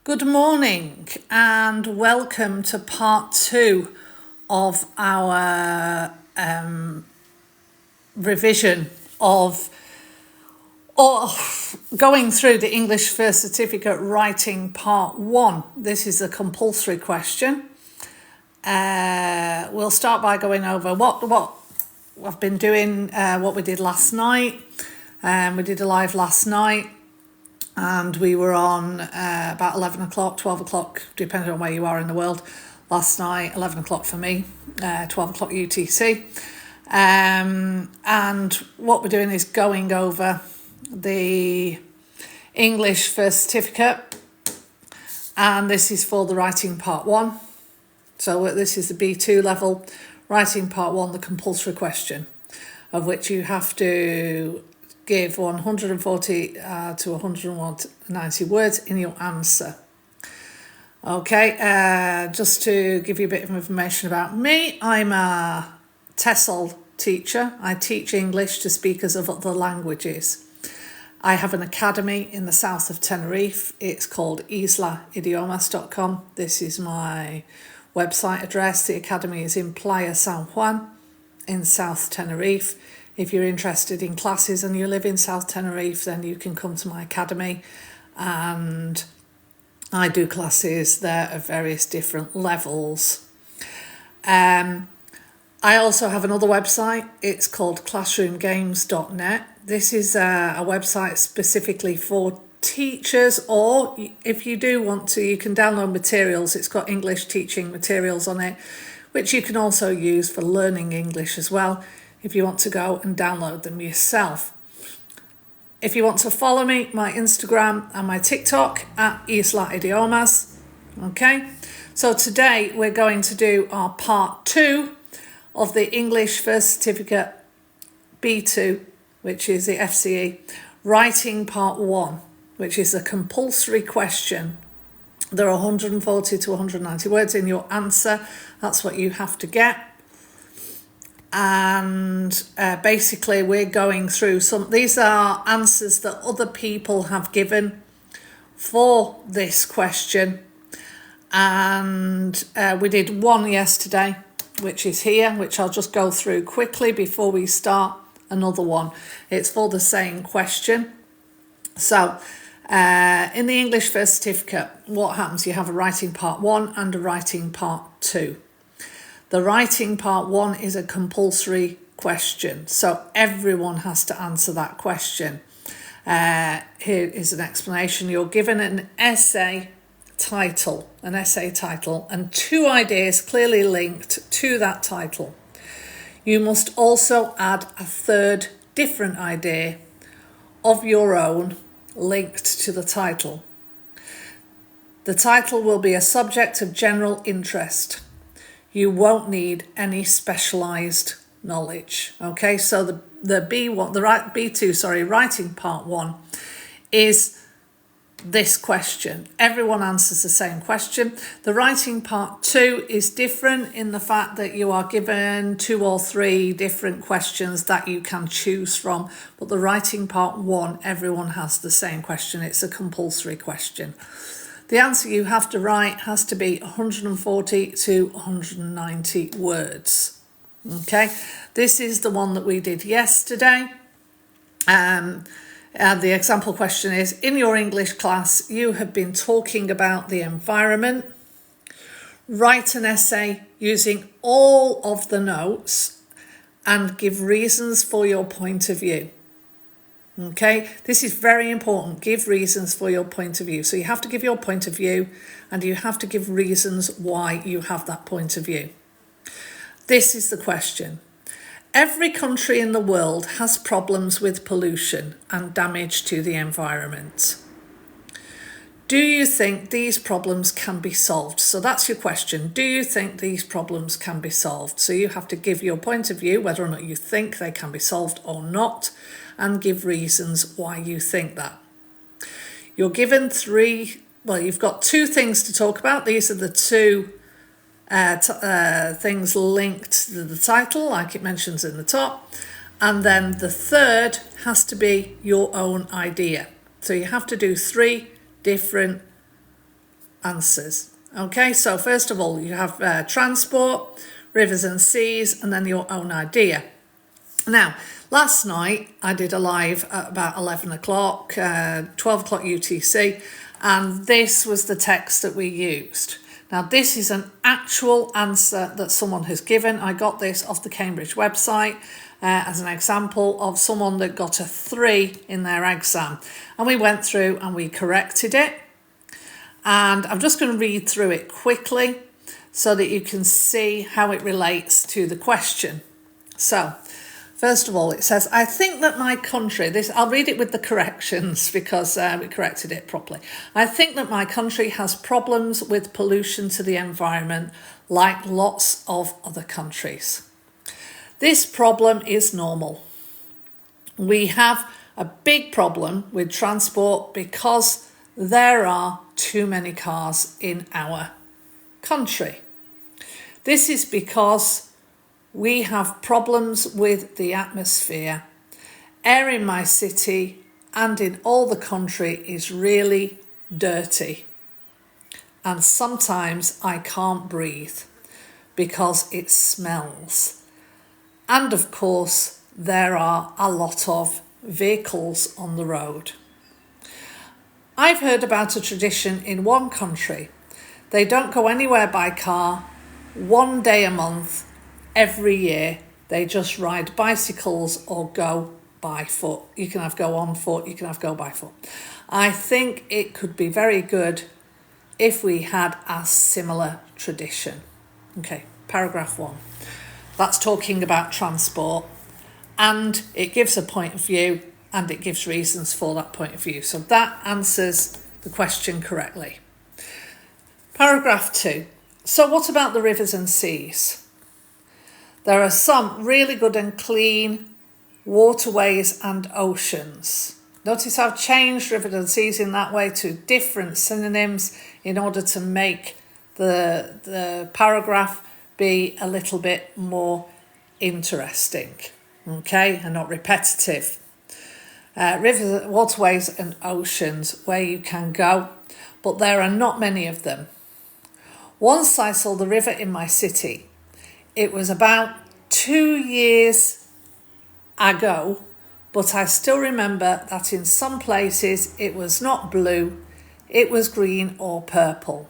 Good morning and welcome to part 2 of our revision of or going through the English First Certificate Writing Part 1. This is a compulsory question. We'll start by going over what I've been doing, what we did last night. We did a live last night. And we were on about 11 o'clock, 12 o'clock, depending on where you are in the world. Last night, 11 o'clock for me, 12 o'clock UTC. And what we're doing is going over the English First Certificate. And this is for the writing part 1. So this is the B2 level, writing part 1, the compulsory question, of which you have to give 140 to 190 words in your answer. Okay, just to give you a bit of information about me, I'm a TESOL teacher. I teach English to speakers of other languages. I have an academy in the south of Tenerife. It's called islaidiomas.com. This is my website address. The academy is in Playa San Juan in South Tenerife. If you're interested in classes and you live in South Tenerife, then you can come to my academy, and I do classes there of various different levels. I also have another website. It's called classroomgames.net. This is a website specifically for teachers, or if you do want to, you can download materials. It's got English teaching materials on it, which you can also use for learning English as well, if you want to go and download them yourself. If you want to follow me, my Instagram and my TikTok at Isla Idiomas. Okay, so today we're going to do our part 2 of the English First Certificate B2, which is the FCE, writing part 1, which is a compulsory question. There are 140 to 190 words in your answer. That's what you have to get. And basically we're going through these are answers that other people have given for this question, and we did one yesterday, which is here, which I'll just go through quickly before we start another one. It's for the same question. So in the English First Certificate, what happens? You have a writing part 1 and a writing part 2. The writing part 1 is a compulsory question, so everyone has to answer that question. Here is an explanation. You're given an essay title, and 2 ideas clearly linked to that title. You must also add a third different idea of your own linked to the title. The title will be a subject of general interest. You won't need any specialised knowledge. Okay, so the B2, writing part 1 is this question. Everyone answers the same question. The writing part 2 is different in the fact that you are given 2 or 3 different questions that you can choose from. But the writing part 1, everyone has the same question. It's a compulsory question. The answer you have to write has to be 140 to 190 words. Okay, this is the one that we did yesterday. And the example question is, in your English class, you have been talking about the environment. Write an essay using all of the notes and give reasons for your point of view. Okay, this is very important. Give reasons for your point of view. So you have to give your point of view, and you have to give reasons why you have that point of view. This is the question. Every country in the world has problems with pollution and damage to the environment. Do you think these problems can be solved? So that's your question. Do you think these problems can be solved? So you have to give your point of view, whether or not you think they can be solved or not, and give reasons why you think that. You're given you've got 2 things to talk about. These are the 2 things linked to the title, like it mentions in the top. And then the third has to be your own idea. So you have to do 3 different answers. Okay, so first of all, you have transport, rivers and seas, and then your own idea. Now, last night I did a live at about 11 o'clock, 12 o'clock UTC, and this was the text that we used. Now, this is an actual answer that someone has given. I got this off the Cambridge website as an example of someone that got a 3 in their exam. And we went through and we corrected it. And I'm just going to read through it quickly so that you can see how it relates to the question. So, first of all, it says, I think that my country, I'll read it with the corrections because we corrected it properly. I think that my country has problems with pollution to the environment like lots of other countries. This problem is normal. We have a big problem with transport because there are too many cars in our country. This is because we have problems with the atmosphere. Air in my city and in all the country is really dirty. And sometimes I can't breathe because it smells. And of course, there are a lot of vehicles on the road. I've heard about a tradition in one country. They don't go anywhere by car. One day a month, every year, they just ride bicycles or go by foot. You can have go on foot, you can have go by foot. I think it could be very good if we had a similar tradition. Okay, paragraph 1. That's talking about transport, and it gives a point of view and it gives reasons for that point of view. So that answers the question correctly. Paragraph 2. So what about the rivers and seas? There are some really good and clean waterways and oceans. Notice I've changed rivers and seas in that way to different synonyms in order to make the paragraph be a little bit more interesting, okay, and not repetitive. Rivers, waterways and oceans where you can go, but there are not many of them. Once I saw the river in my city. It was about 2 years ago, but I still remember that in some places it was not blue, it was green or purple.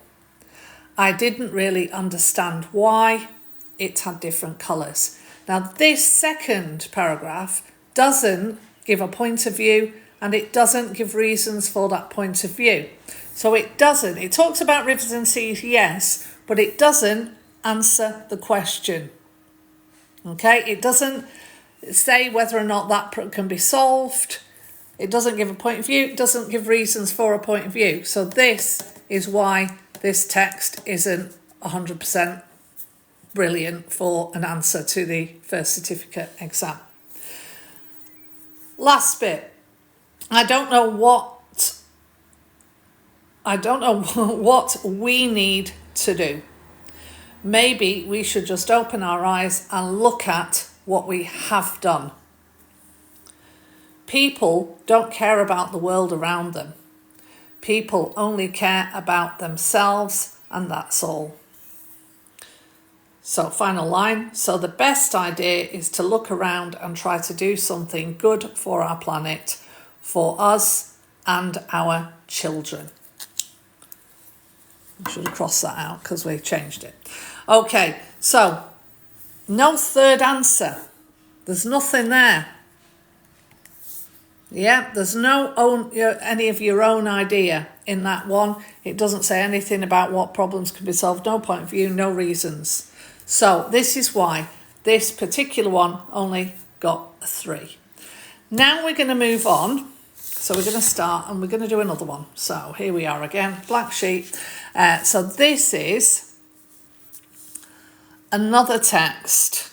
I didn't really understand why it had different colours. Now this second paragraph doesn't give a point of view and it doesn't give reasons for that point of view. So it talks about rivers and seas, yes, but it doesn't answer the question. Okay, it doesn't say whether or not that can be solved. It doesn't give a point of view. It doesn't give reasons for a point of view. So this is why this text isn't 100% brilliant for an answer to the first certificate exam. Last bit. I don't know what we need to do. Maybe we should just open our eyes and look at what we have done. People don't care about the world around them. People only care about themselves, and that's all. So, final line. So the best idea is to look around and try to do something good for our planet, for us and our children. I should have crossed that out because we changed it. Okay, so no third answer. There's nothing there. Yeah, there's any of your own idea in that one. It doesn't say anything about what problems can be solved. No point of view, no reasons. So this is why this particular one only got a 3. Now we're going to move on. So we're going to start and we're going to do another one. So here we are again, blank sheet. So this is another text.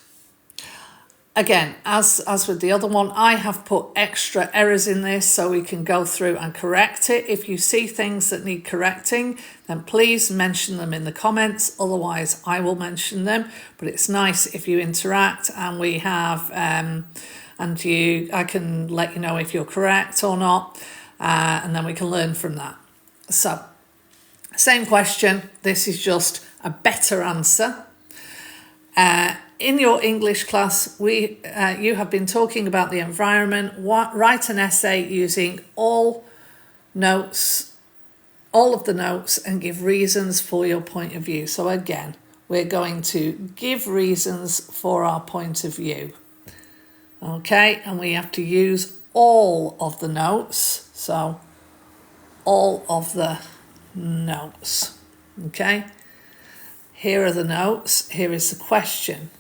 Again, as with the other one, I have put extra errors in this so we can go through and correct it. If you see things that need correcting, then please mention them in the comments. Otherwise, I will mention them. But it's nice if you interact and we have, I can let you know if you're correct or not, and then we can learn from that. So, Same question, this is just a better answer. In your English class, you have been talking about the environment. Write an essay using all of the notes, and give reasons for your point of view. So again, we're going to give reasons for our point of view. Okay, and we have to use all of the notes. So all of the notes. Okay, here are the notes. Here is the question.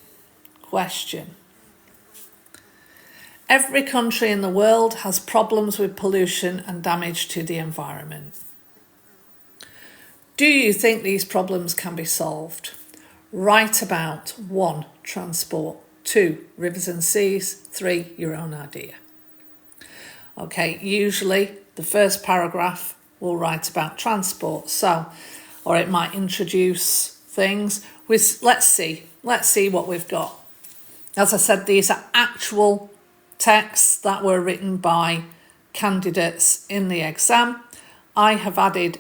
Every country in the world has problems with pollution and damage to the environment. Do you think these problems can be solved? Write about 1. Transport, 2. Rivers and seas, 3. Your own idea. Okay, usually the first paragraph will write about transport, or it might introduce things. Let's see what we've got. As I said, these are actual texts that were written by candidates in the exam. I have added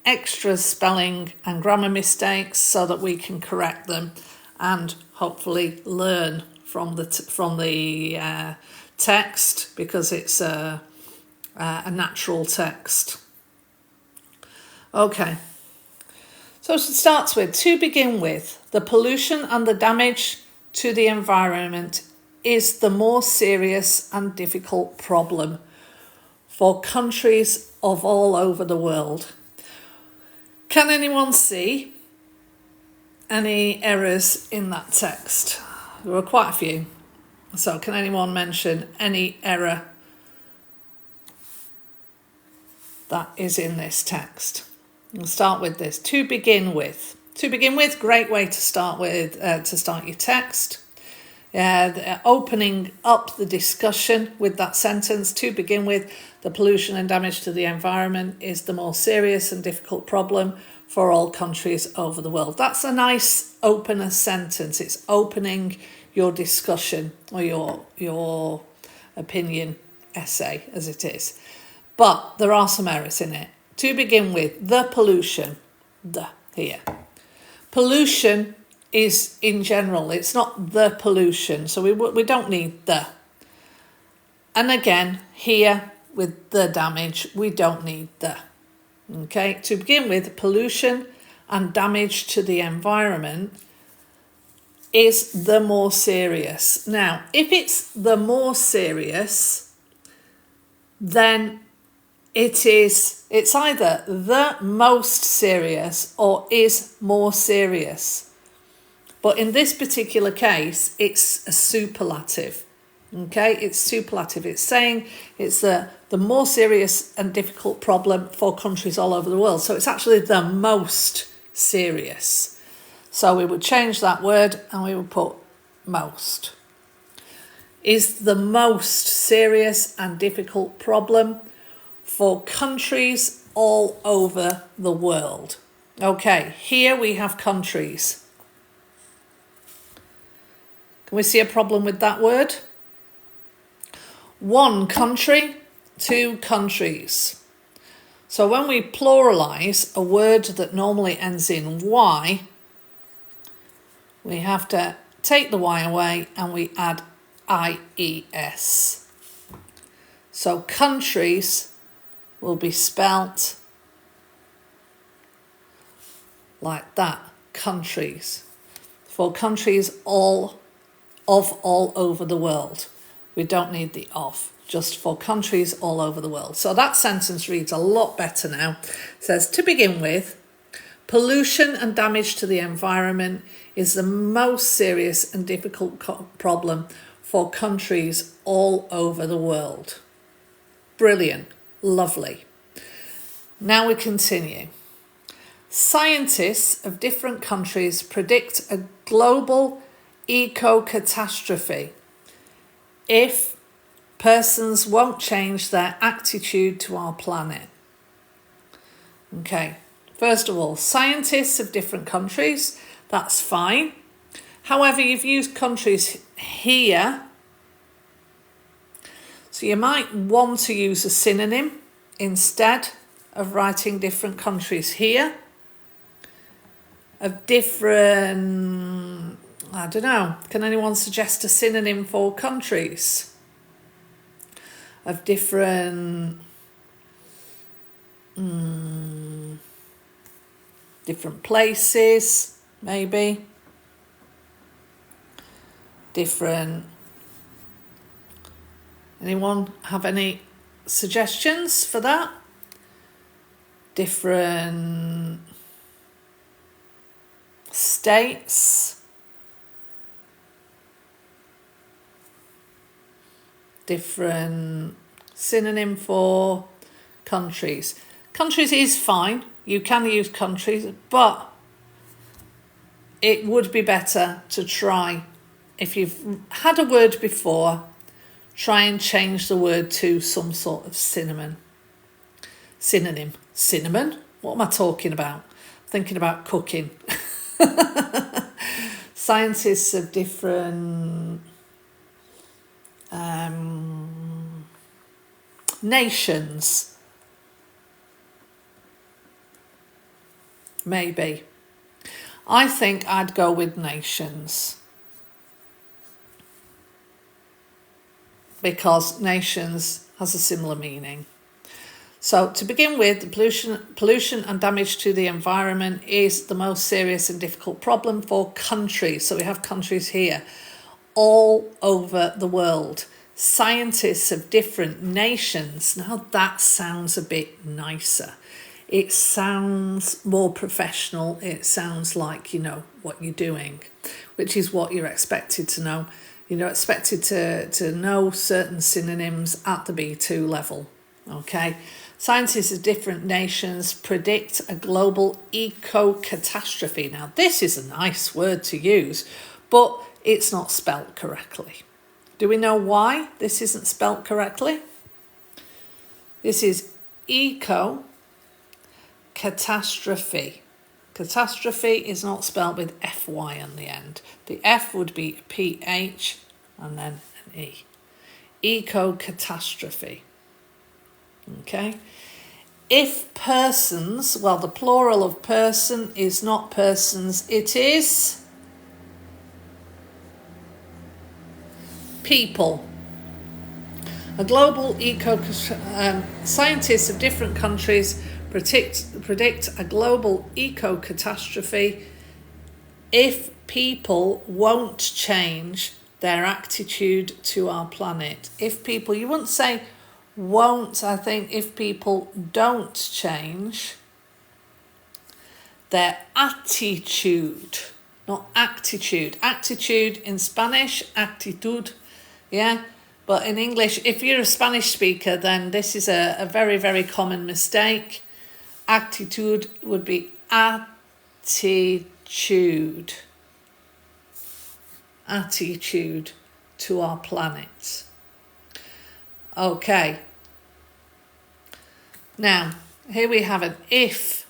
extra spelling and grammar mistakes so that we can correct them and hopefully learn from the text, because it's a natural text. Okay, so it starts with, to begin with, the pollution and the damage to the environment is the more serious and difficult problem for countries of all over the world. Can anyone see any errors in that text? There were quite a few. So can anyone mention any error that is in this text? We'll start with this. To begin with. Great way to start with, to start your text. Opening up the discussion with that sentence. To begin with, the pollution and damage to the environment is the more serious and difficult problem for all countries over the world. That's a nice opener sentence. It's opening your discussion or your opinion essay as it is. But there are some errors in it. To begin with, the pollution, here. Pollution is in general, it's not the pollution, so we don't need the. And again, here with the damage, we don't need the. Okay, to begin with, pollution and damage to the environment is the more serious. Now, if it's the more serious, then it's either the most serious or is more serious. But in this particular case, it's a superlative. Okay, it's superlative. It's saying it's the more serious and difficult problem for countries all over the world. So it's actually the most serious. So we would change that word and we would put most. Is the most serious and difficult problem for countries all over the world. Okay, here we have countries. Can we see a problem with that word? 1 country, 2 countries. So when we pluralise a word that normally ends in Y, we have to take the Y away and we add IES. So countries will be spelt like that, countries. For countries all over the world. We don't need the of, just for countries all over the world. So that sentence reads a lot better now. It says, to begin with, pollution and damage to the environment is the most serious and difficult problem for countries all over the world. Brilliant. Lovely. Now we continue. Scientists of different countries predict a global eco-catastrophe if persons won't change their attitude to our planet. Okay, first of all, scientists of different countries, that's fine. However, you've used countries here, so you might want to use a synonym instead of writing different countries here. of different, I don't know, can anyone suggest a synonym for countries? Of different, different places, maybe. Different, anyone have any suggestions for that? Different states, different synonym for countries. Countries is fine, you can use countries, but it would be better to try, if you've had a word before, try and change the word to some sort of synonym. Cinnamon? What am I talking about? Thinking about cooking. Scientists of different nations. Maybe. I think I'd go with nations. Because nations has a similar meaning. So to begin with, the pollution and damage to the environment is the most serious and difficult problem for countries. So we have countries here all over the world. Scientists of different nations. Now that sounds a bit nicer. It sounds more professional. It sounds like you know what you're doing, which is what you're expected to know. You're expected to know certain synonyms at the B2 level. Okay. Scientists of different nations predict a global eco-catastrophe. Now, this is a nice word to use, but it's not spelt correctly. Do we know why this isn't spelt correctly? This is eco-catastrophe. Catastrophe is not spelt with FY on the end. The F would be a PH and then an E. Eco-catastrophe. Okay. If persons, well, the plural of person is not persons, it is people. A global scientists of different countries predict a global eco-catastrophe if people won't change their attitude to our planet. If people, you wouldn't say won't, I think if people don't change their attitude, not attitude. Attitude in Spanish, actitud, yeah. But in English, if you're a Spanish speaker, then this is a very, very common mistake. Actitud would be attitude. Attitude to our planet. Okay. Now, here we have an if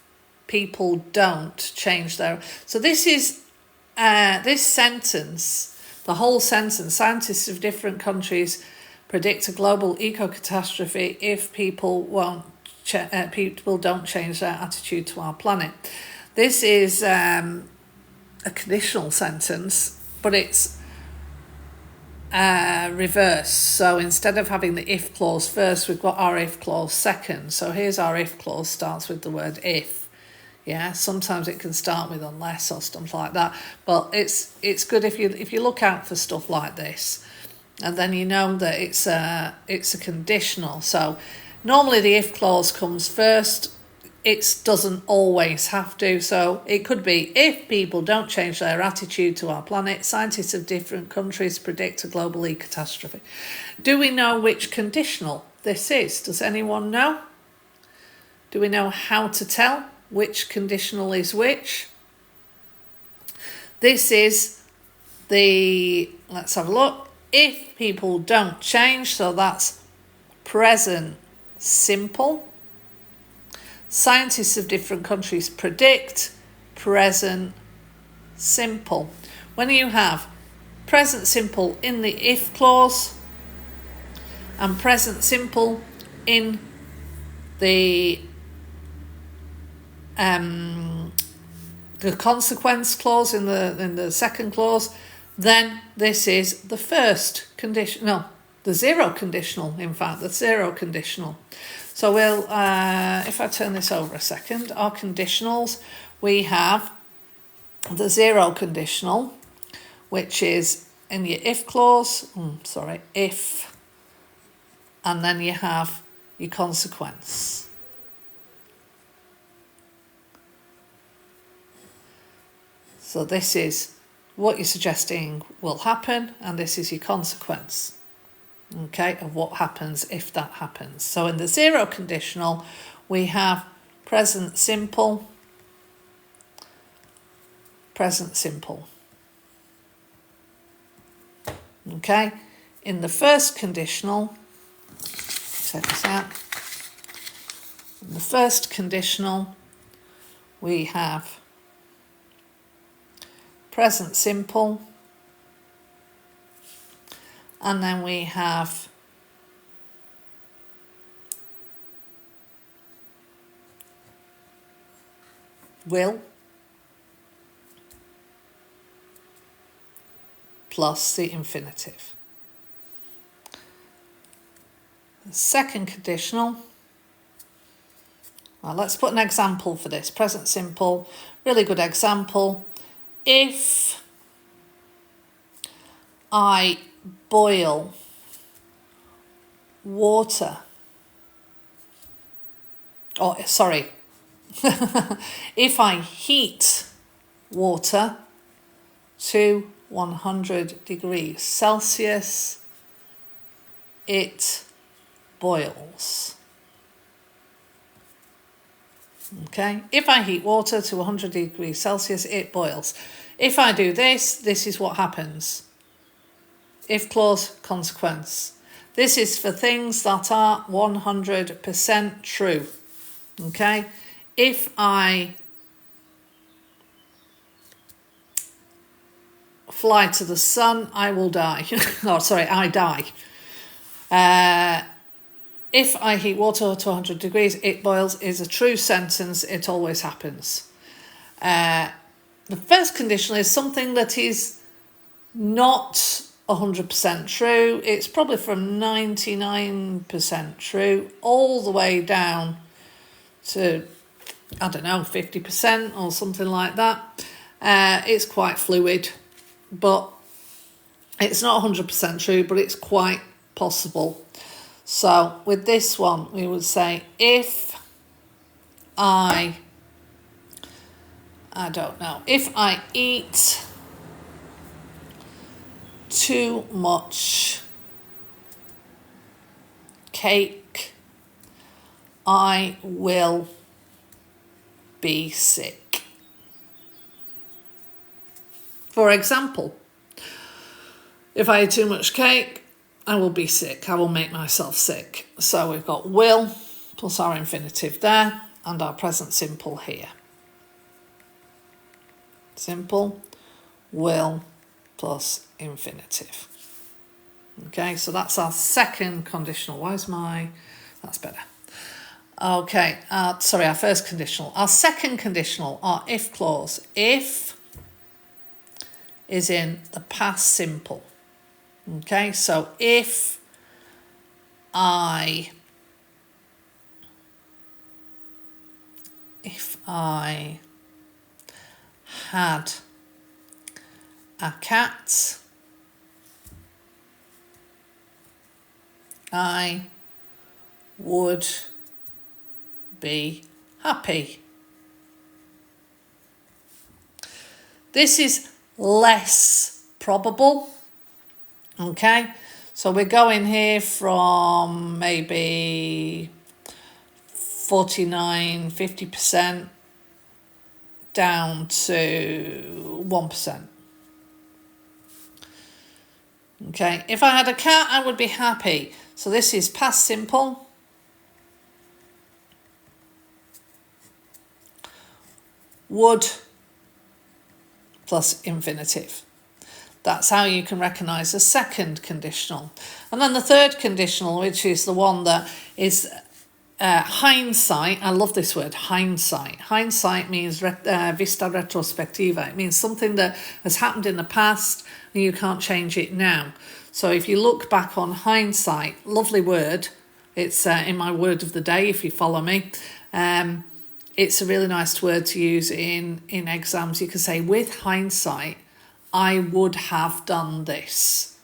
people don't change their... So this is, this sentence, the whole sentence, scientists of different countries predict a global eco-catastrophe if people people don't change their attitude to our planet. This is a conditional sentence, but it's reverse. So instead of having the if clause first, we've got our if clause second. So here's our if clause, starts with the word if. Yeah, sometimes it can start with unless or stuff like that. But it's good if you look out for stuff like this, and then you know that it's a conditional. So normally the if clause comes first. It doesn't always have to. So it could be, if people don't change their attitude to our planet, scientists of different countries predict a global catastrophe. Do we know which conditional this is? Does anyone know? Do we know how to tell which conditional is which? This is the, let's have a look. If people don't change, so that's present simple. Scientists of different countries predict, present simple. When you have present simple in the if clause and present simple in the the consequence clause in the second clause, then this is the first condition, no, the zero conditional, in fact, the zero conditional. So we'll, if I turn this over a second, our conditionals, we have the zero conditional, which is in your if clause, if, and then you have your consequence. So this is what you're suggesting will happen, and this is your consequence, okay, of what happens if that happens. So in the zero conditional, we have present simple, present simple. Okay, in the first conditional, check this out. In the first conditional, we have present simple, and then we have will plus the infinitive. The second conditional, well, let's put an example for this. Present simple, really good example. If I boil water, if I heat water to 100 degrees Celsius, it boils. Okay, if I heat water to 100 degrees Celsius, it boils. If I do this, this is what happens. If clause, consequence. This is for things that are 100% true. Okay, if I fly to the sun, I will die. I die. If I heat water to 100 degrees, it boils is a true sentence. It always happens. The first conditional is something that is not 100% true. It's probably from 99% true all the way down to, 50% or something like that. It's quite fluid, but it's not 100% true, but it's quite possible. So with this one, we would say if I eat too much cake, I will be sick. For example, if I eat too much cake, I will be sick. I will make myself sick. So we've got will plus our infinitive there and our present simple here. Simple, will plus infinitive. Okay, so that's our second conditional. That's better. Okay, our first conditional. Our second conditional, our if clause. If is in the past simple. Okay, so if I had a cat, I would be happy. This is less probable. Okay, so we're going here from maybe 49, 50% down to 1%. Okay, if I had a cat, I would be happy. So this is past simple. Would plus infinitive. That's how you can recognise the second conditional. And then the third conditional, which is the one that is hindsight, I love this word, hindsight. Hindsight means vista retrospectiva. It means something that has happened in the past and you can't change it now. So if you look back on hindsight, lovely word. It's in my word of the day if you follow me. It's a really nice word to use in exams. You can say, with hindsight, I would have done this.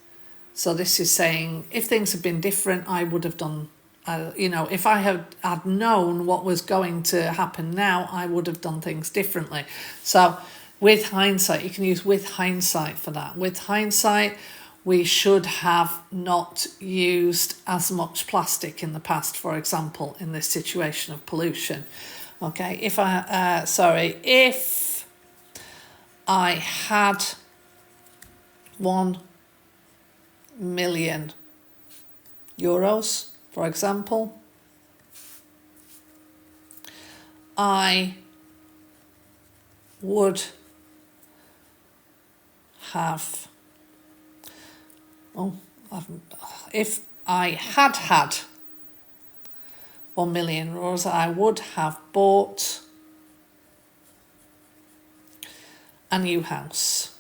So this is saying, if things had been different, I would have done, if I had known what was going to happen now, I would have done things differently. So with hindsight, you can use with hindsight for that. With hindsight, we should have not used as much plastic in the past, for example, in this situation of pollution. Okay, if I had 1 million euros, for example, I would have, if I had 1 million euros, I would have bought a new house.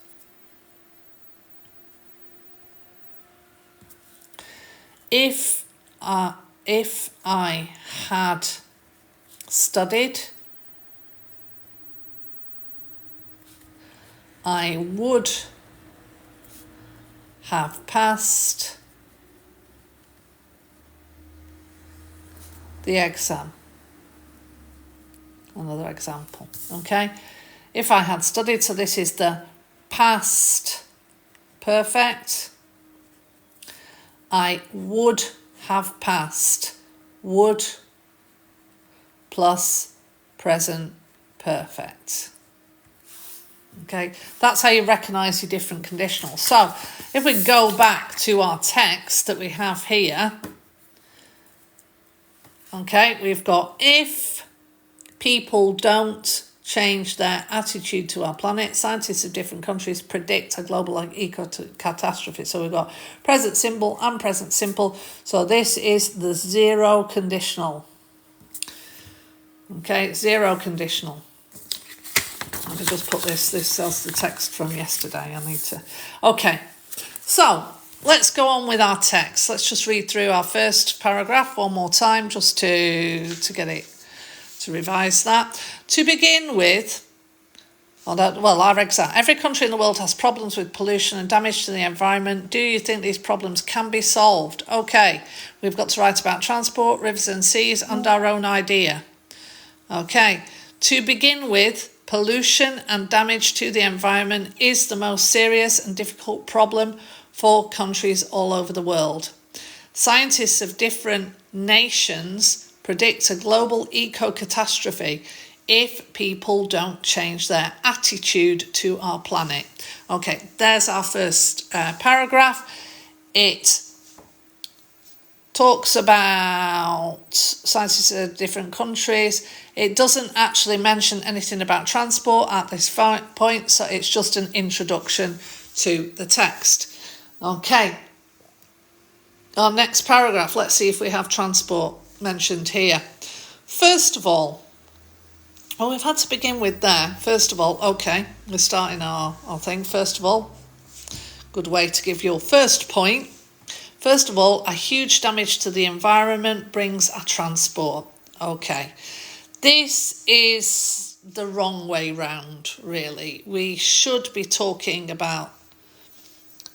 If I had studied, I would have passed the exam. Another example, okay? If I had studied, so this is the past perfect. I would have passed. Would plus present perfect. Okay, that's how you recognise your different conditionals. So if we go back to our text that we have here, okay, we've got if people don't change their attitude to our planet, scientists of different countries predict a global eco-catastrophe. So we've got present simple and present simple. So this is the zero conditional. Okay, zero conditional. Let me just put this is the text from yesterday. I need to... Okay, so let's go on with our text. Let's just read through our first paragraph one more time just to get it, to revise that. To begin with, our exam. Every country in the world has problems with pollution and damage to the environment. Do you think these problems can be solved? Okay, we've got to write about transport, rivers and seas, and our own idea. Okay, to begin with, pollution and damage to the environment is the most serious and difficult problem for countries all over the world. Scientists of different nations predict a global eco-catastrophe if people don't change their attitude to our planet. Okay, there's our first paragraph. It talks about scientists of different countries. It doesn't actually mention anything about transport at this point, so it's just an introduction to the text. Okay, our next paragraph, let's see if we have transport mentioned here. First of all, we've had to begin with there. First of all, okay, we're starting our thing. First of all, good way to give your first point. First of all, a huge damage to the environment brings a transport. Okay, this is the wrong way round, really. We should be talking about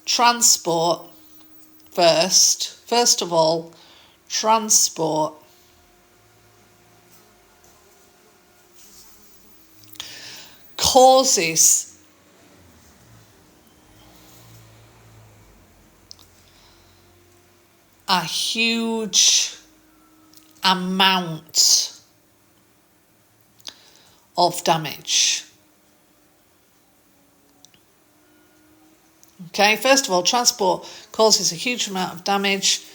transport first. First of all, transport causes a huge amount of damage. Okay, first of all, transport causes a huge amount of damage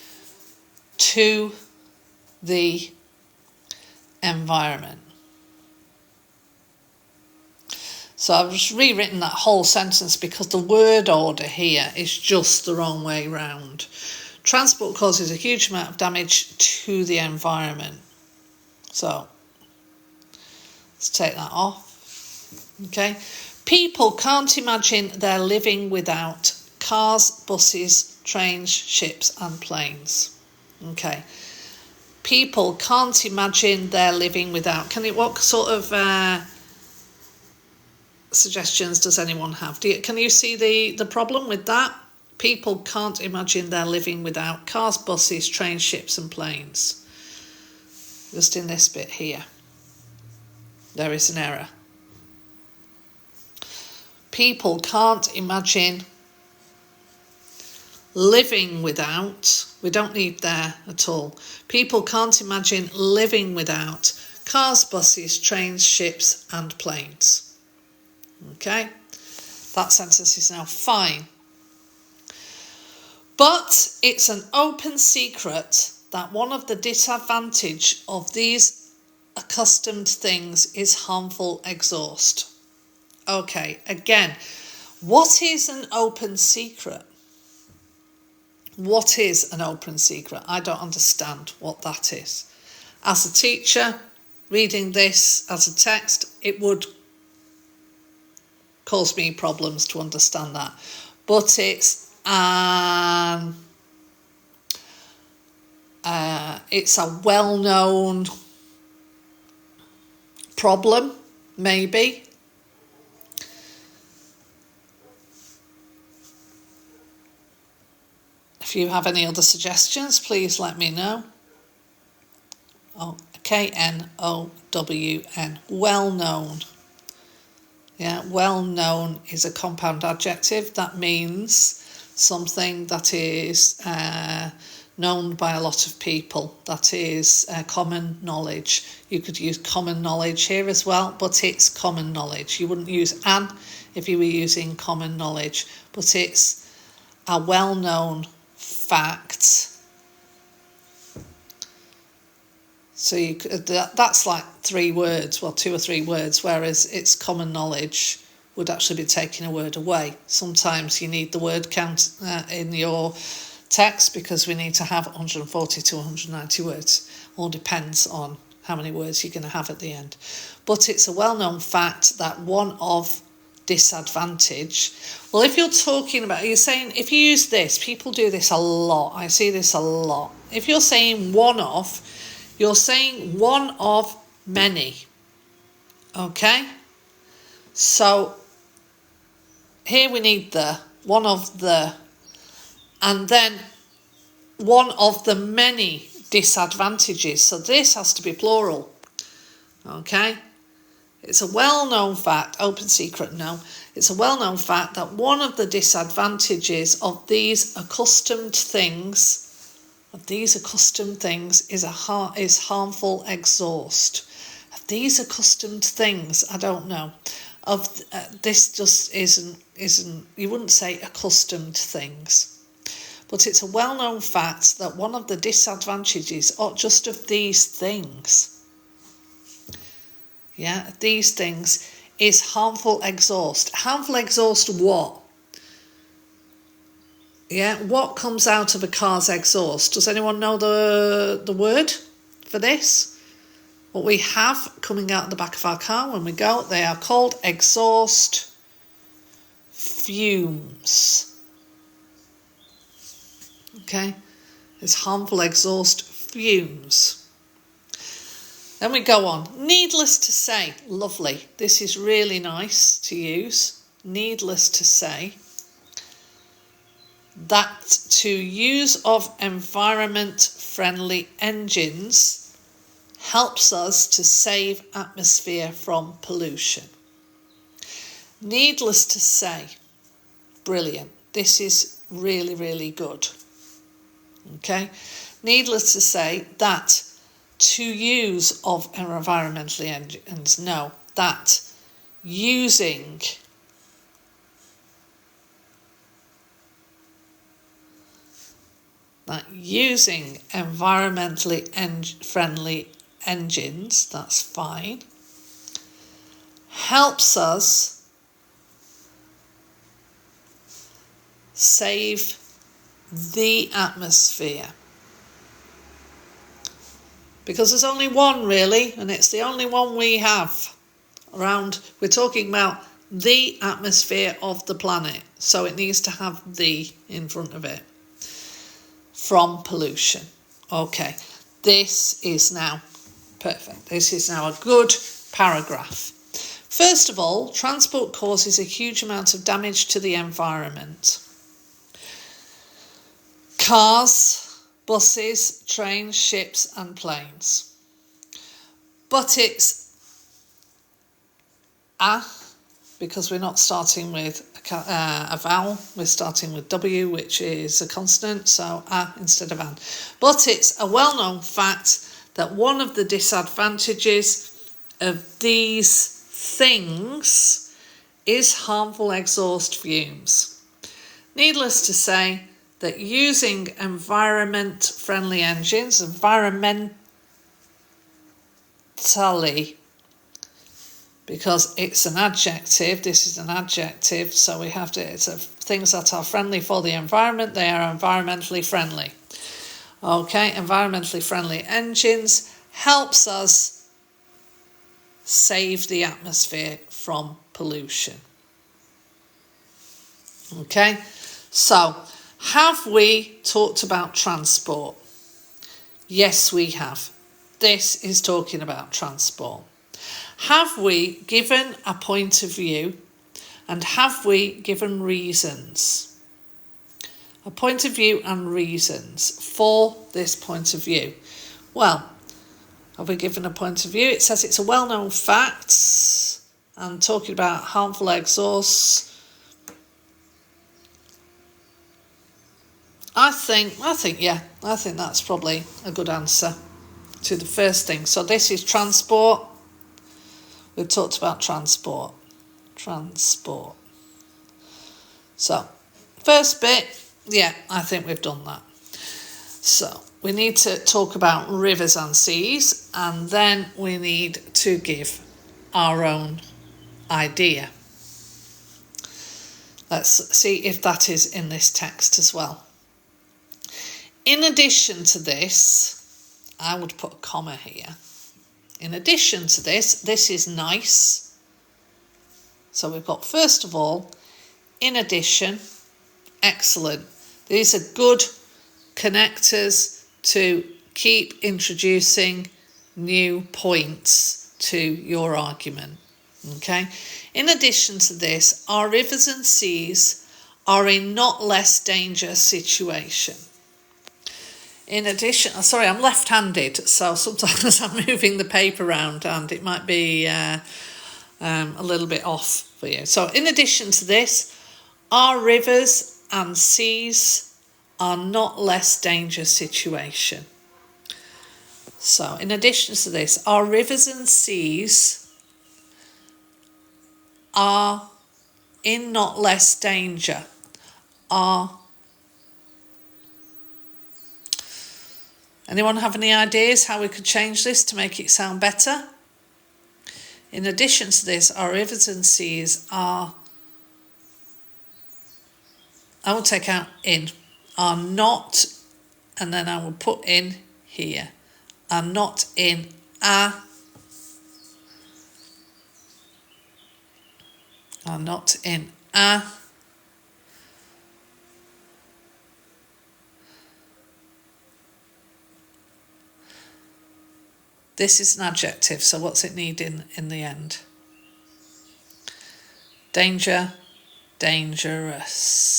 to the environment. So I've just rewritten that whole sentence because the word order here is just the wrong way round. Transport causes a huge amount of damage to the environment. So let's take that off. Okay. People can't imagine their living without cars, buses, trains, ships and planes. Okay. People can't imagine their living without. What sort of suggestions does anyone have? Can you see the problem with that? People can't imagine their living without cars, buses, trains, ships and planes. Just in this bit here, there is an error. People can't imagine living without, we don't need there at all. People can't imagine living without cars, buses, trains, ships and planes. Okay, that sentence is now fine. But it's an open secret that one of the disadvantages of these accustomed things is harmful exhaust. Okay, again, what is an open secret? What is an open secret? I don't understand what that is. As a teacher, reading this as a text, it would cause me problems to understand that. But it's a well-known problem, maybe. If you have any other suggestions, please let me know. Oh, K-N-O-W-N, well-known. Yeah, well-known is a compound adjective. That means something that is known by a lot of people. That is common knowledge. You could use common knowledge here as well, but it's common knowledge. You wouldn't use an if you were using common knowledge, but it's a well-known fact. So that's like 3 words, well, 2 or 3 words, whereas it's common knowledge would actually be taking a word away. Sometimes you need the word count in your text because we need to have 140 to 190 words. All depends on how many words you're going to have at the end. But it's a well-known fact that one of disadvantage. Well, if you're talking about, you're saying, if you use this, people do this a lot. I see this a lot. If you're saying one of, you're saying one of many. Okay? So here we need the, one of the, and then one of the many disadvantages. So this has to be plural. Okay? It's a well-known fact, open secret, no. It's a well-known fact that one of the disadvantages of these accustomed things, is harmful exhaust. Of these accustomed things, I don't know. This just isn't. You wouldn't say accustomed things, but it's a well-known fact that one of the disadvantages, just of these things. Yeah, these things is harmful exhaust. Harmful exhaust what? Yeah, what comes out of a car's exhaust? Does anyone know the word for this? What we have coming out the back of our car when we go, they are called exhaust fumes. Okay, it's harmful exhaust fumes. Then we go on. Needless to say, lovely. This is really nice to use. Needless to say that to use of environment-friendly engines helps us to save atmosphere from pollution. Needless to say, brilliant. This is really, really good. Okay? Needless to say that to use of environmentally engines, no, that using environmentally friendly engines, that's fine, helps us save the atmosphere. because there's only one really, and it's the only one we have around. We're talking about the atmosphere of the planet, so it needs to have the in front of it. From pollution. Okay, this is now perfect. This is now a good paragraph. First of all, transport causes a huge amount of damage to the environment. Cars, buses, trains, ships and planes. But it's because we're not starting with a vowel, we're starting with W, which is a consonant, so instead of an. But it's a well-known fact that one of the disadvantages of these things is harmful exhaust fumes. Needless to say that using environment-friendly engines, environmentally, because it's an adjective, this is an adjective, so we have to, it's things that are friendly for the environment, they are environmentally friendly. Okay, environmentally friendly engines helps us save the atmosphere from pollution. Okay, so have we talked about transport? Yes, we have. This is talking about transport. Have we given a point of view, and have we given reasons? A point of view and reasons for this point of view. Well, have we given a point of view? It says it's a well-known fact, and talking about harmful exhausts. I think that's probably a good answer to the first thing. So this is transport. We've talked about transport. So, first bit, yeah, I think we've done that. So, we need to talk about rivers and seas, and then we need to give our own idea. Let's see if that is in this text as well. In addition to this, I would put a comma here. In addition to this is nice. So we've got, first of all, in addition, excellent. These are good connectors to keep introducing new points to your argument. Okay. In addition to this, our rivers and seas are in not less dangerous situation. In addition, sorry, I'm left-handed, so sometimes I'm moving the paper around and it might be a little bit off for you. So in addition to this, our rivers and seas are not less dangerous situation. So in addition to this, our rivers and seas are in not less danger. Anyone have any ideas how we could change this to make it sound better? In addition to this, our rivers and seas are, I will take out in, are not, and then I will put in here, are not in are not in a. This is an adjective, so what's it need in the end? Danger, dangerous.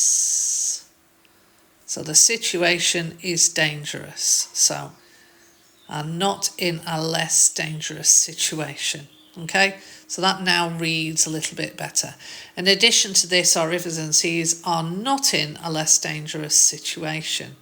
So the situation is dangerous. So, are not in a less dangerous situation. Okay, so that now reads a little bit better. In addition to this, our rivers and seas are not in a less dangerous situation.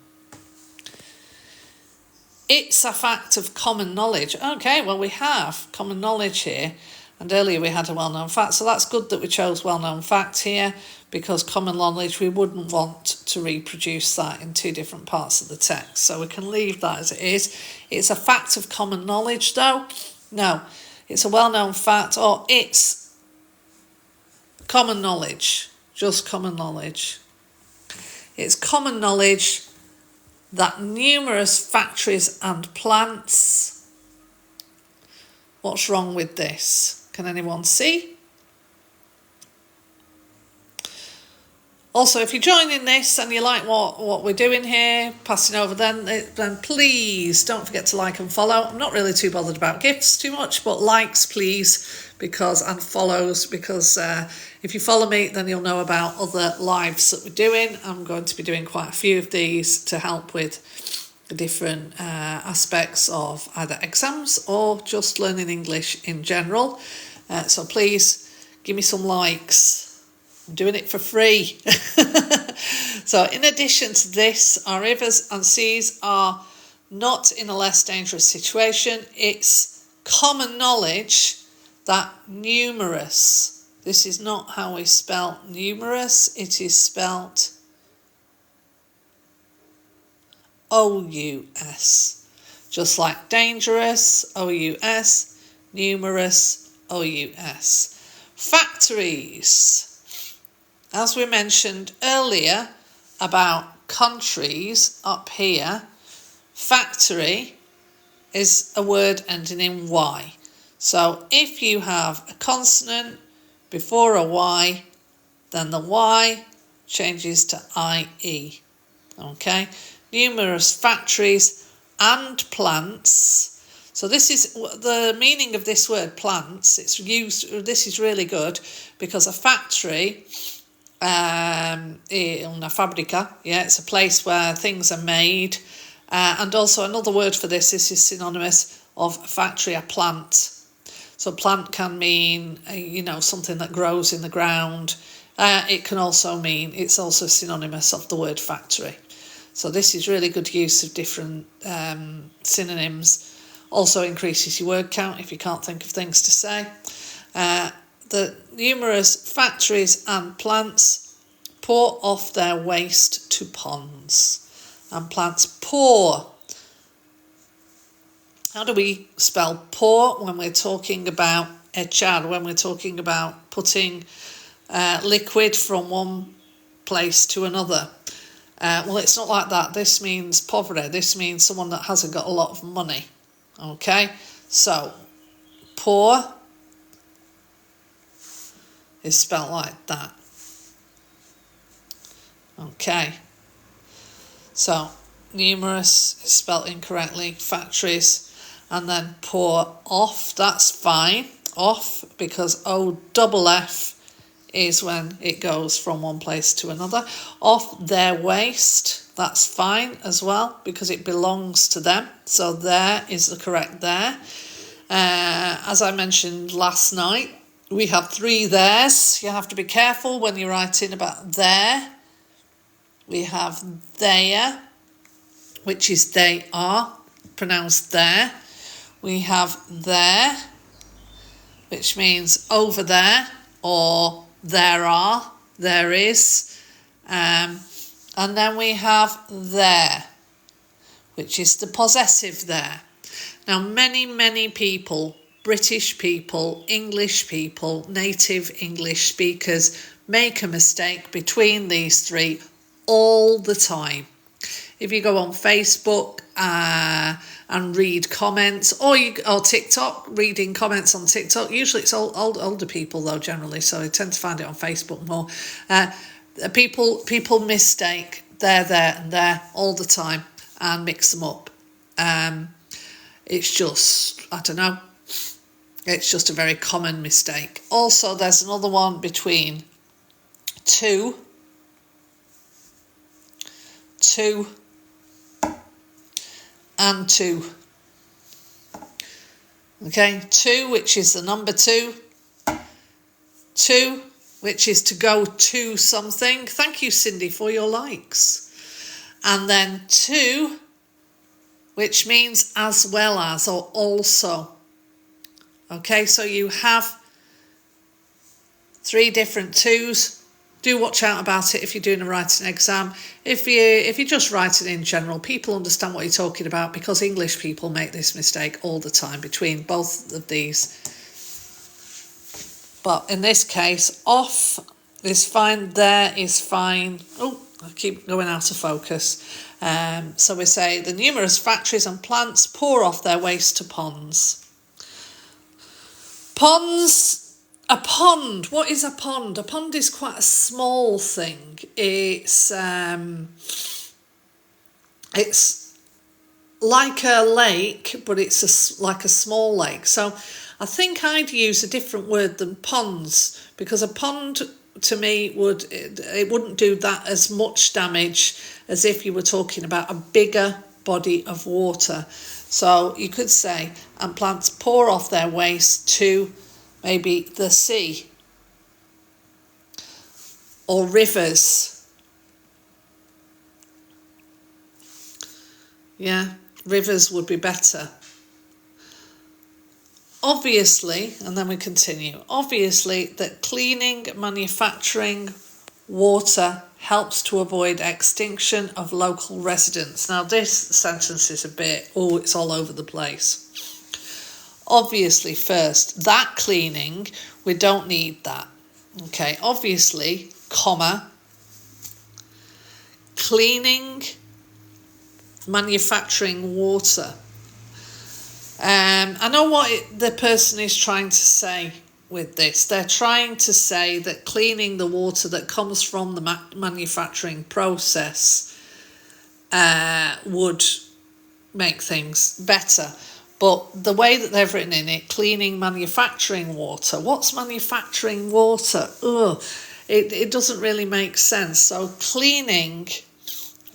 It's a fact of common knowledge. Okay, well, we have common knowledge here, and earlier we had a well-known fact, so that's good that we chose well-known fact here, because common knowledge, we wouldn't want to reproduce that in two different parts of the text, so we can leave that as it is. It's a fact of common knowledge, though. No, it's a well-known fact, or it's common knowledge, just common knowledge. It's common knowledge that numerous factories and plants What's wrong with this? Can anyone see? Also, if you're joining this and you like what we're doing here, passing over, then please don't forget to like and follow. I'm not really too bothered about gifts too much, but likes, please, and follows, because if you follow me, then you'll know about other lives that we're doing. I'm going to be doing quite a few of these to help with the different aspects of either exams or just learning English in general. So please give me some likes. I'm doing it for free. So in addition to this, our rivers and seas are not in a less dangerous situation. It's common knowledge that numerous, this is not how we spell numerous, it is spelt O-U-S. Just like dangerous, O-U-S, numerous, O-U-S. Factories. As we mentioned earlier about countries up here, factory is a word ending in Y. So if you have a consonant before a Y, then the Y changes to IE. Okay? Numerous factories and plants. So this is the meaning of this word, plants. It's used, this is really good, because a factory, una fábrica, it's a place where things are made, and also another word for this is synonymous of factory, a plant. So plant can mean something that grows in the ground. It can also mean, it's also synonymous of the word factory. So this is really good use of different synonyms. Also increases your word count if you can't think of things to say. The numerous factories and plants pour off their waste to ponds. And plants pour. How do we spell pour when we're talking about echar, when we're talking about putting liquid from one place to another? Well, it's not like that. This means pobre. This means someone that hasn't got a lot of money. Okay, so pour is spelled like that. Okay, so numerous is spelled incorrectly, factories, and then pour off, that's fine, off, because O-double-F is when it goes from one place to another. Off their waste, that's fine as well, because it belongs to them, so there is the correct there. As I mentioned last night, we have three theirs. You have to be careful when you're writing about there. We have their, which is they are, pronounced there. We have there, which means over there, or there are, there is. And then we have there, which is the possessive there. Now, many people, British people, English people, native English speakers, make a mistake between these three all the time. If you go on Facebook and read comments, or TikTok, reading comments on TikTok, usually it's older people though, generally, so I tend to find it on Facebook more. People mistake there, and there all the time and mix them up. It's just, I don't know, it's just a very common mistake. Also, there's another one between two and two. Okay, two, which is the number two, which is to go to something. Thank you, Cindy, for your likes. And then two, which means as well as or also. Okay, so you have three different twos. Do watch out about it if you're doing a writing exam. If you're just writing in general, people understand what you're talking about, because English people make this mistake all the time between both of these. But in this case, off is fine, there is fine. Oh, I keep going out of focus. So we say the numerous factories and plants pour off their waste to ponds. Ponds, a pond. What is a pond? A pond is quite a small thing. It's like a lake, but it's like a small lake. So I think I'd use a different word than ponds, because a pond to me wouldn't do that as much damage as if you were talking about a bigger body of water. So you could say, and plants pour off their waste to maybe the sea or rivers. Yeah, rivers would be better. Obviously, and then we continue, obviously that cleaning, manufacturing water helps to avoid extinction of local residents. Now this sentence is a bit, it's all over the place. Obviously first, that cleaning, we don't need that. Okay, obviously, comma, cleaning, manufacturing water. I know what the person is trying to say with this. They're trying to say that cleaning the water that comes from the manufacturing process would make things better. But the way that they've written in it, cleaning manufacturing water. What's manufacturing water? It doesn't really make sense. So cleaning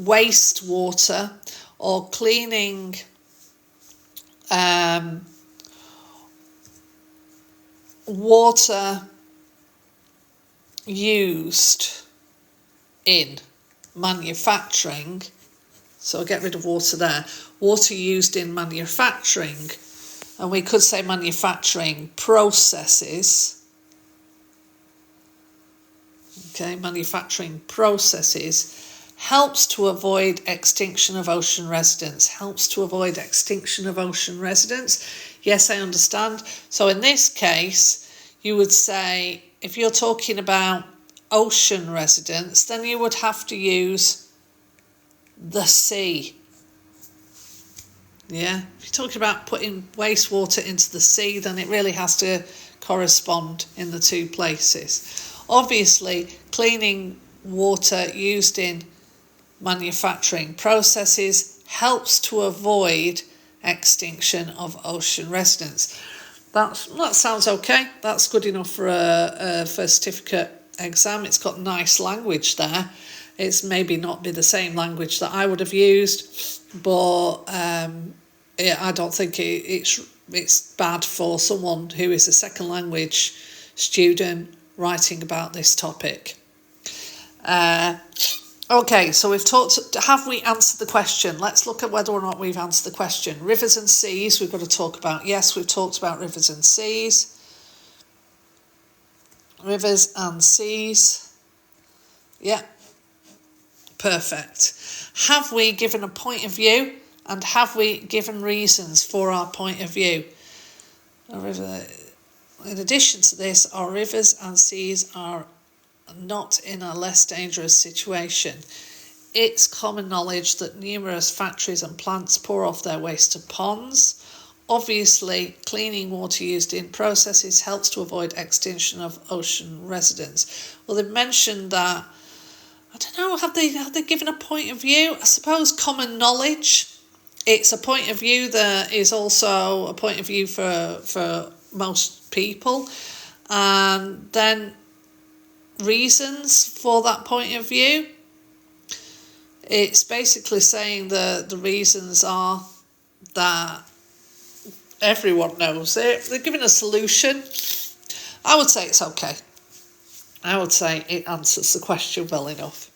wastewater or cleaning water used in manufacturing, so get rid of water there, water used in manufacturing, and we could say manufacturing processes. Okay, manufacturing processes helps to avoid extinction of ocean residents. Helps to avoid extinction of ocean residents. Yes, I understand. So in this case, you would say, if you're talking about ocean residents, then you would have to use the sea. Yeah, if you're talking about putting wastewater into the sea, then it really has to correspond in the two places. Obviously, cleaning water used in manufacturing processes helps to avoid extinction of ocean residents. That sounds okay. That's good enough for a first certificate exam. It's got nice language there. It's maybe not be the same language that I would have used, but I don't think it's bad for someone who is a second language student writing about this topic. Okay, so we've talked, have we answered the question? Let's look at whether or not we've answered the question. Rivers and seas, we've got to talk about. Yes, we've talked about rivers and seas. Rivers and seas. Yeah, perfect. Have we given a point of view, and have we given reasons for our point of view? In addition to this, our rivers and seas are not in a less dangerous situation. It's common knowledge that numerous factories and plants pour off their waste to ponds. Obviously, cleaning water used in processes helps to avoid extinction of ocean residents. Well, they've mentioned that, I don't know, have they given a point of view? I suppose common knowledge. It's a point of view that is also a point of view for most people. And then reasons for that point of view. It's basically saying the reasons are that everyone knows it. They're giving a solution. I would say it's okay. I would say it answers the question well enough.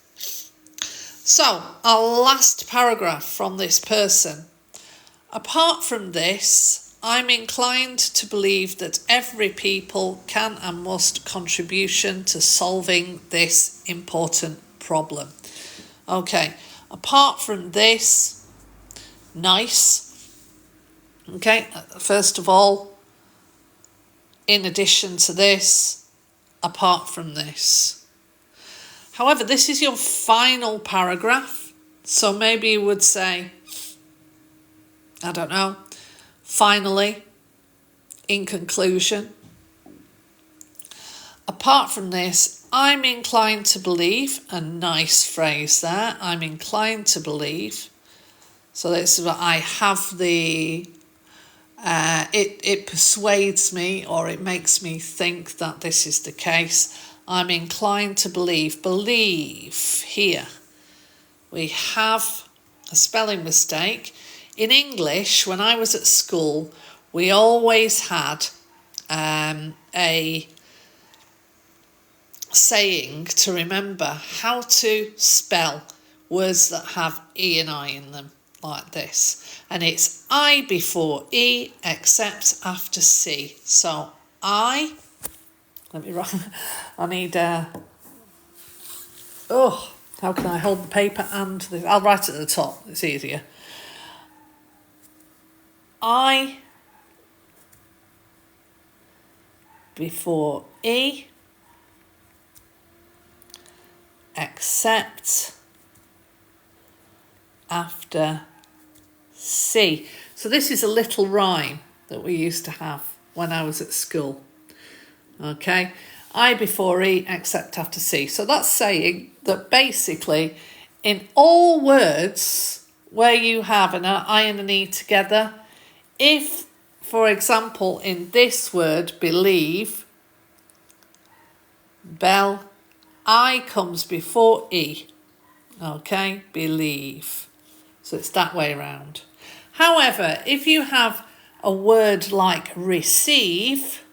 So, our last paragraph from this person. Apart from this, I'm inclined to believe that every people can and must contribution to solving this important problem. Okay, apart from this, nice. Okay, first of all, in addition to this, apart from this. However, this is your final paragraph, so maybe you would say, I don't know, finally, in conclusion, apart from this, I'm inclined to believe, a nice phrase there, I'm inclined to believe. So this is what I have the, it persuades me, or it makes me think that this is the case. I'm inclined to believe. Believe, here we have a spelling mistake. In English, when I was at school, we always had a saying to remember how to spell words that have E and I in them, like this. And it's I before E except after C. So I, let me write, I need, how can I hold the paper and the, I'll write it at the top, it's easier. I before E except after C. So this is a little rhyme that we used to have when I was at school. Okay, I before E except after C. So that's saying that basically in all words where you have an I and an E together, if, for example, in this word, believe, bell, I comes before E. Okay, believe. So it's that way around. However, if you have a word like receive,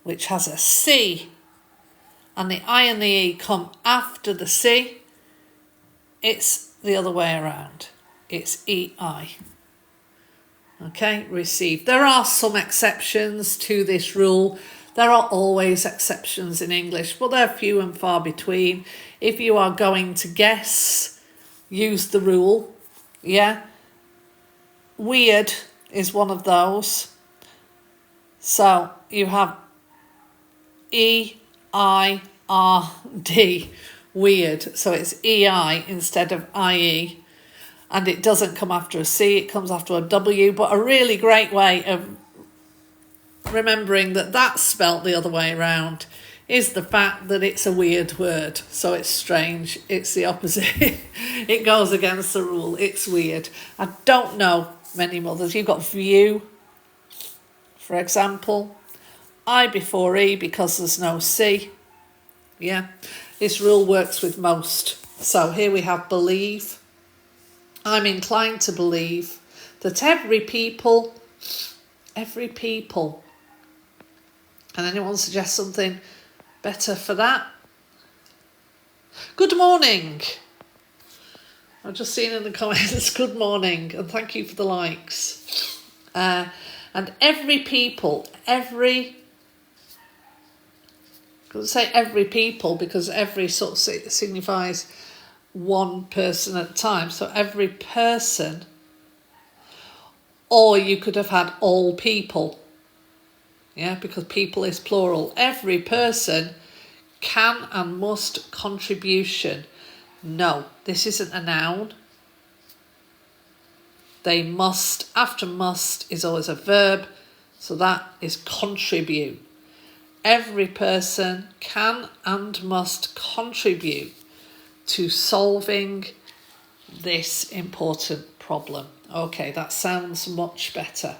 which has a C, and the I and the E come after the C, it's the other way around. It's EI. Okay, receive. There are some exceptions to this rule. There are always exceptions in English, but they're few and far between. If you are going to guess, use the rule. Yeah. Weird is one of those. So you have E-I-R-D, weird. So it's E-I instead of I-E. And it doesn't come after a C, it comes after a W. But a really great way of remembering that that's spelt the other way around is the fact that it's a weird word. So it's strange, it's the opposite. It goes against the rule, it's weird. I don't know many mothers. You've got view, for example. I before E because there's no C. Yeah, this rule works with most. So here we have believe. I'm inclined to believe that every people, can anyone suggest something better for that? Good morning. I've just seen in the comments, good morning, and thank you for the likes. And every people, I couldn't say every people because every sort of signifies one person at a time. So every person, or you could have had all people. Yeah, because people is plural. Every person can and must contribution. No, this isn't a noun. They must, after must is always a verb. So that is contribute. Every person can and must contribute to solving this important problem. Okay, that sounds much better.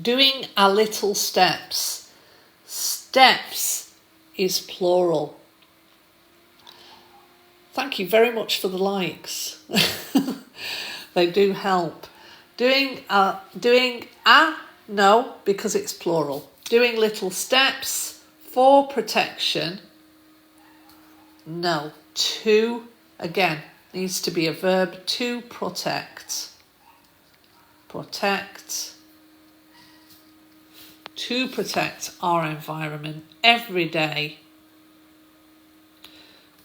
Doing a little steps. Steps is plural. Thank you very much for the likes. They do help. Doing a, no, because it's plural. Doing little steps for protection. No. To, again, needs to be a verb. To protect. Protect. To protect our environment every day,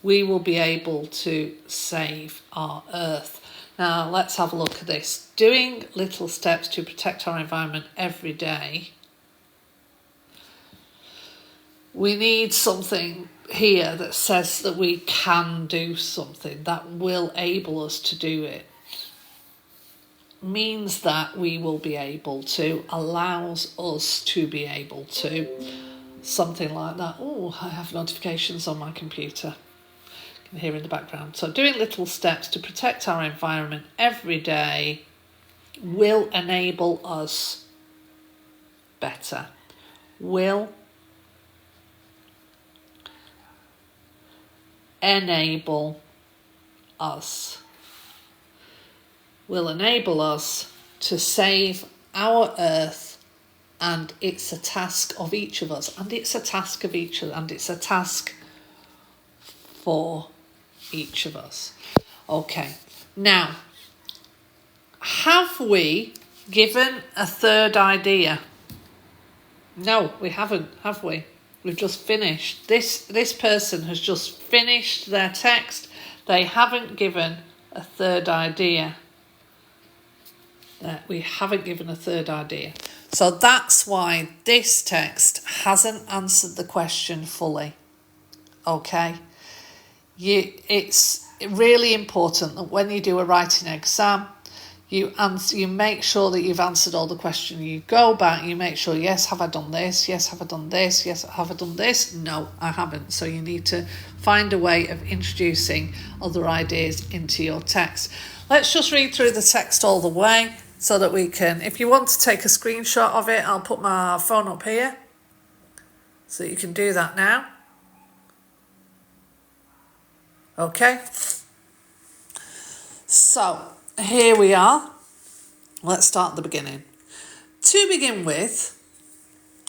we will be able to save our earth. Now, let's have a look at this. Doing little steps to protect our environment every day. We need something here that says that we can do something that will enable us to do it. Means that we will be able to, allows us to be able to. something like that. Oh, I have notifications on my computer. You can hear in the background. So doing little steps to protect our environment every day will enable us better. Will enable us. Will enable us to save our earth, and it's a task of each of us, and it's a task of each of, and it's a task for each of us. Okay, now, have we given a third idea? No, we haven't, have we? We've just finished. This person has just finished their text. They haven't given a third idea. We haven't given a third idea. So that's why this text hasn't answered the question fully. Okay? It's really important that when you do a writing exam, you make sure that you've answered all the questions. You go back, you make sure, yes, have I done this? Yes, have I done this? Yes, have I done this? No, I haven't. So you need to find a way of introducing other ideas into your text. Let's just read through the text all the way so that we can, if you want to take a screenshot of it, I'll put my phone up here so you can do that now. Okay. So, here we are. Let's start at the beginning. To begin with,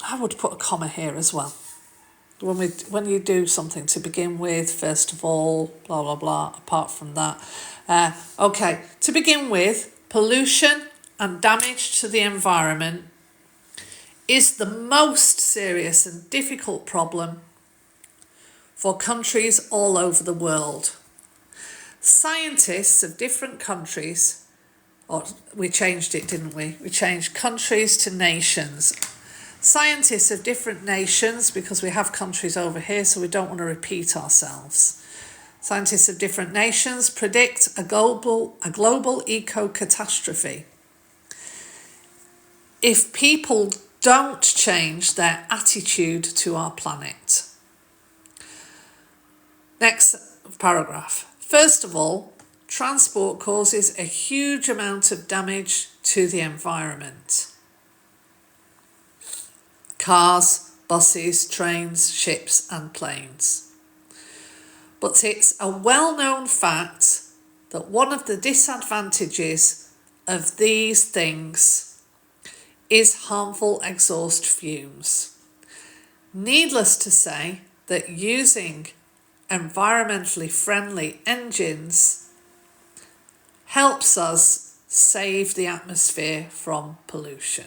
I would put a comma here as well. When you do something to begin with, first of all, blah, blah, blah, apart from that. Okay, to begin with, pollution and damage to the environment is the most serious and difficult problem for countries all over the world. Scientists of different countries, or we changed it, didn't we? We changed countries to nations. Scientists of different nations, because we have countries over here, so we don't want to repeat ourselves. Scientists of different nations predict a global eco-catastrophe if people don't change their attitude to our planet. Next paragraph. First of all, transport causes a huge amount of damage to the environment. Cars, buses, trains, ships and planes. But it's a well-known fact that one of the disadvantages of these things is harmful exhaust fumes. Needless to say that using environmentally friendly engines helps us save the atmosphere from pollution.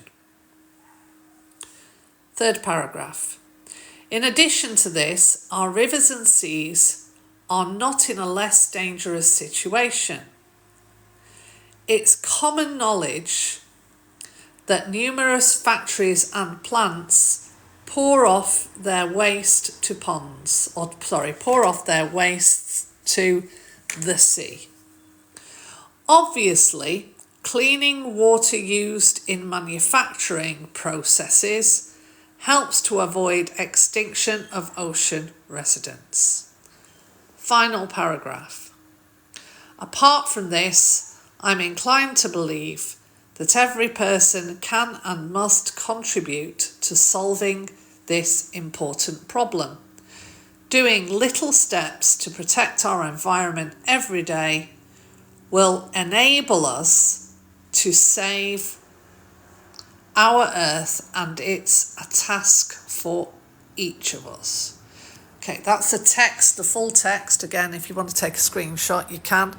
Third paragraph. In addition to this, our rivers and seas are not in a less dangerous situation. It's common knowledge that numerous factories and plants pour off their waste to the sea. Obviously, cleaning water used in manufacturing processes helps to avoid extinction of ocean residents. Final paragraph. Apart from this, I'm inclined to believe that every person can and must contribute to solving this important problem. Doing little steps to protect our environment every day will enable us to save our earth, and it's a task for each of us. Okay, that's the text, the full text. Again, if you want to take a screenshot, you can.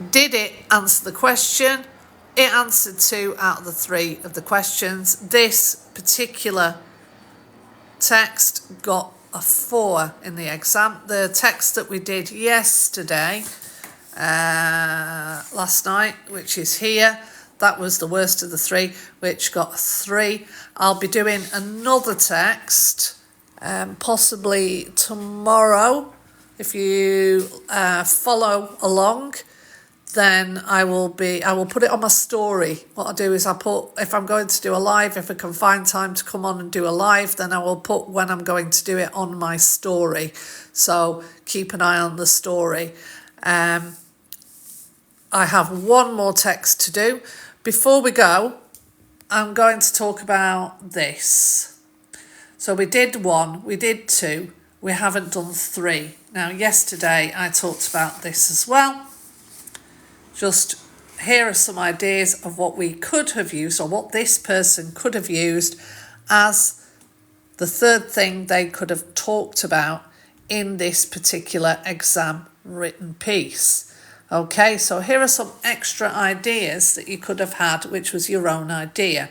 Did it answer the question? It answered 2 out of the 3 of the questions. This particular text got a 4 in the exam. The text that we did yesterday, last night, which is here, that was the worst of the 3, which got a 3. I'll be doing another text, possibly tomorrow, if you follow along, then I will put it on my story. What I do is if I'm going to do a live, if I can find time to come on and do a live, then I will put when I'm going to do it on my story. So keep an eye on the story. I have one more text to do. Before we go, I'm going to talk about this. So we did 1, we did 2, we haven't done 3. Now, yesterday I talked about this as well. Just here are some ideas of what we could have used, or what this person could have used as the third thing they could have talked about in this particular exam written piece. Okay, so here are some extra ideas that you could have had, which was your own idea.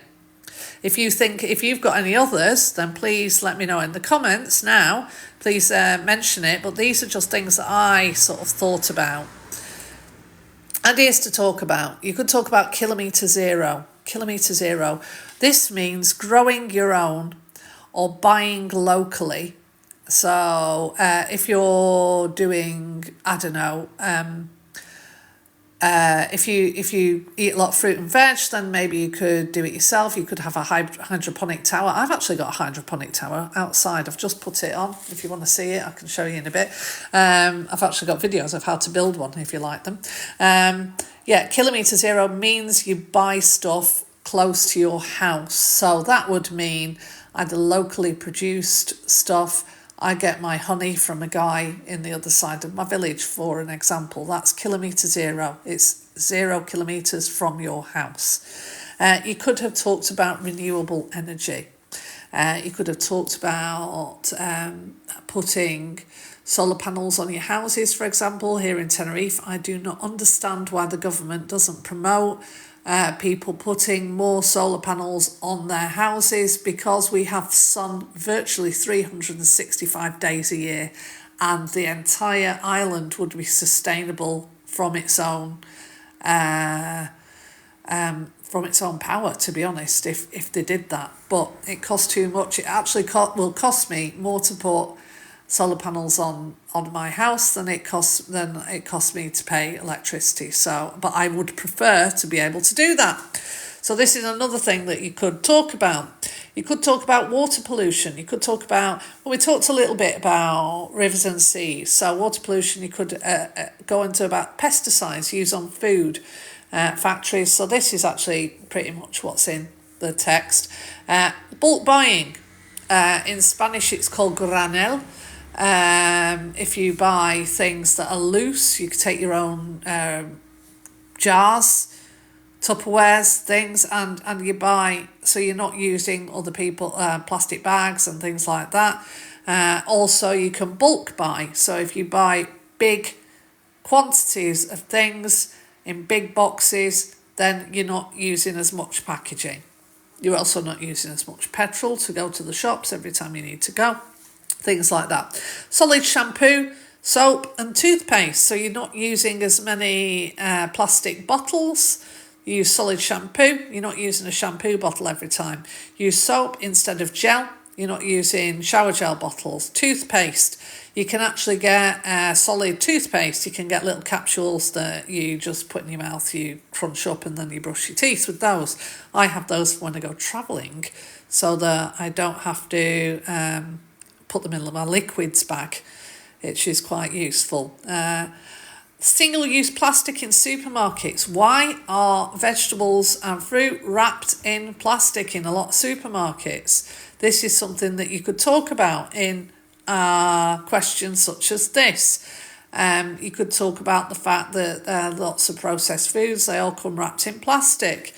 If you've got any others, then please let me know in the comments now. Please mention it, but these are just things that I sort of thought about. Ideas to talk about. You could talk about kilometre zero. Kilometre zero. This means growing your own or buying locally. So if you're doing, I don't know, if you eat a lot of fruit and veg, then maybe you could do it yourself. You could have a hydroponic tower. I've actually got a hydroponic tower outside. I've just put it on. If you want to see it, I can show you in a bit. I've actually got videos of how to build one if you like them. Kilometre zero means you buy stuff close to your house. So that would mean either locally produced stuff. I get my honey from a guy in the other side of my village, for an example. That's kilometre zero. It's 0 kilometres from your house. You could have talked about renewable energy. You could have talked about putting solar panels on your houses, for example. Here in Tenerife, I do not understand why the government doesn't promote people putting more solar panels on their houses, because we have sun virtually 365 days a year, and the entire island would be sustainable from its own power, to be honest, if they did that. But it costs too much. It actually will cost me more to put solar panels on my house than it costs me to pay electricity. So, but I would prefer to be able to do that. So this is another thing that you could talk about. You could talk about water pollution. You could talk about, we talked a little bit about rivers and seas. So water pollution, you could go into about pesticides used on food factories. So this is actually pretty much what's in the text. Bulk buying. In Spanish, it's called granel. If you buy things that are loose, you could take your own jars, Tupperwares, things, and you buy, so you're not using other people plastic bags and things like that. Also, you can bulk buy. So if you buy big quantities of things in big boxes, then you're not using as much packaging. You're also not using as much petrol to go to the shops every time you need to go. Things like that. Solid shampoo, soap and toothpaste. So you're not using as many plastic bottles. You use solid shampoo. You're not using a shampoo bottle every time. Use soap instead of gel. You're not using shower gel bottles. Toothpaste. You can actually get solid toothpaste. You can get little capsules that you just put in your mouth, you crunch up, and then you brush your teeth with those. I have those when I go travelling, so that I don't have to put them in my liquids bag, which is quite useful. Single-use plastic in supermarkets. Why are vegetables and fruit wrapped in plastic in a lot of supermarkets? This is something that you could talk about in questions such as this. You could talk about the fact that lots of processed foods, they all come wrapped in plastic.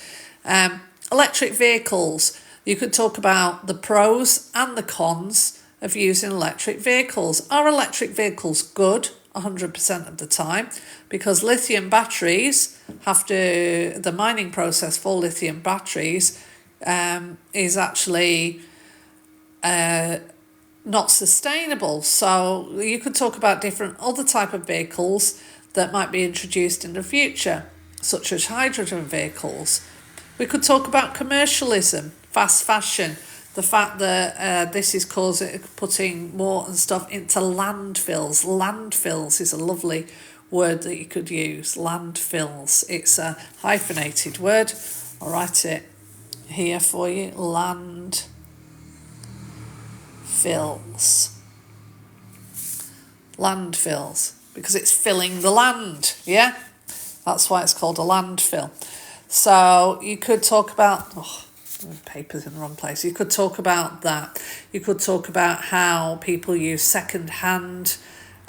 Electric vehicles. You could talk about the pros and the cons of using electric vehicles. Are electric vehicles good 100% of the time? Because lithium batteries the mining process for lithium batteries is actually not sustainable. So you could talk about different other type of vehicles that might be introduced in the future, such as hydrogen vehicles. We could talk about commercialism, fast fashion, the fact that this is putting more and stuff into landfills. Landfills is a lovely word that you could use, landfills. It's a hyphenated word. I'll write it here for you, landfills. Landfills, because it's filling the land, yeah? That's why it's called a landfill. So you could talk about, paper's in the wrong place. You could talk about that. You could talk about how people use second-hand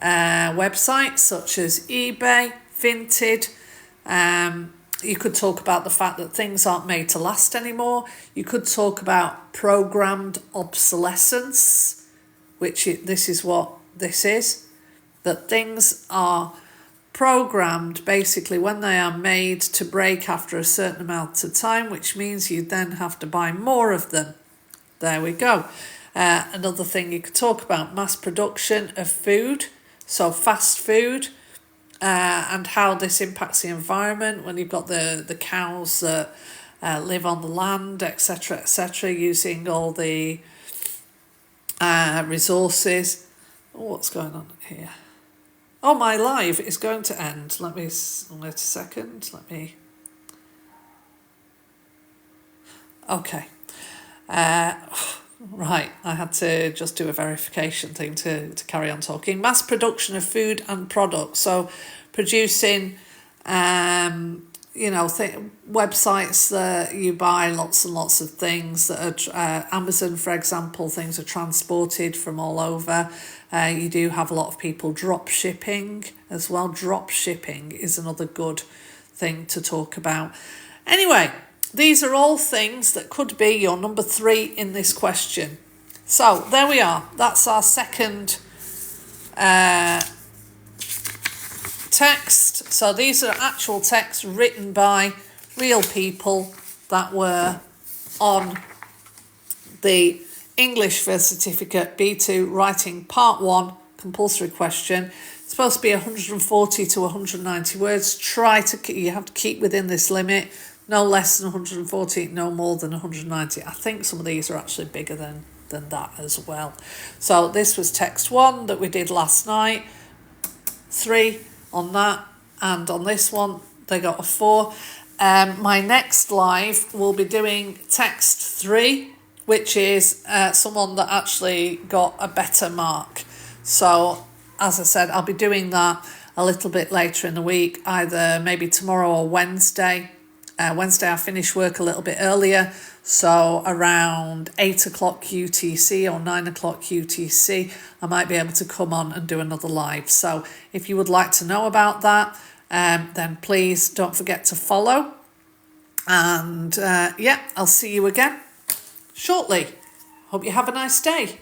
websites such as eBay, Vinted. You could talk about the fact that things aren't made to last anymore. You could talk about programmed obsolescence, this is what this is. That things are programmed basically when they are made to break after a certain amount of time, which means you then have to buy more of them. There we go. Another thing you could talk about, mass production of food, so fast food, and how this impacts the environment when you've got the cows that live on the land, etc., using all the resources. What's going on here? Oh, my live is going to end. Wait a second. Okay. Right, I had to just do a verification thing to carry on talking. Mass production of food and products. So producing, websites that you buy lots and lots of things that are, Amazon, for example, things are transported from all over. You do have a lot of people drop shipping as well. Drop shipping is another good thing to talk about. Anyway, these are all things that could be your number 3 in this question. So there we are. That's our second text. So these are actual texts written by real people that were on the English First Certificate B2 Writing Part 1 compulsory question. It's supposed to be 140 to 190 words. You have to keep within this limit. No less than 140, no more than 190. I think some of these are actually bigger than that as well. So this was text 1 that we did last night. 3 on that, and on this one they got a 4. My next live will be doing text 3, which is someone that actually got a better mark. So as I said, I'll be doing that a little bit later in the week, either maybe tomorrow or Wednesday. Wednesday I finish work a little bit earlier, so around 8 o'clock UTC or 9 o'clock UTC I might be able to come on and do another live. So if you would like to know about that, then please don't forget to follow, and I'll see you again shortly. Hope you have a nice day.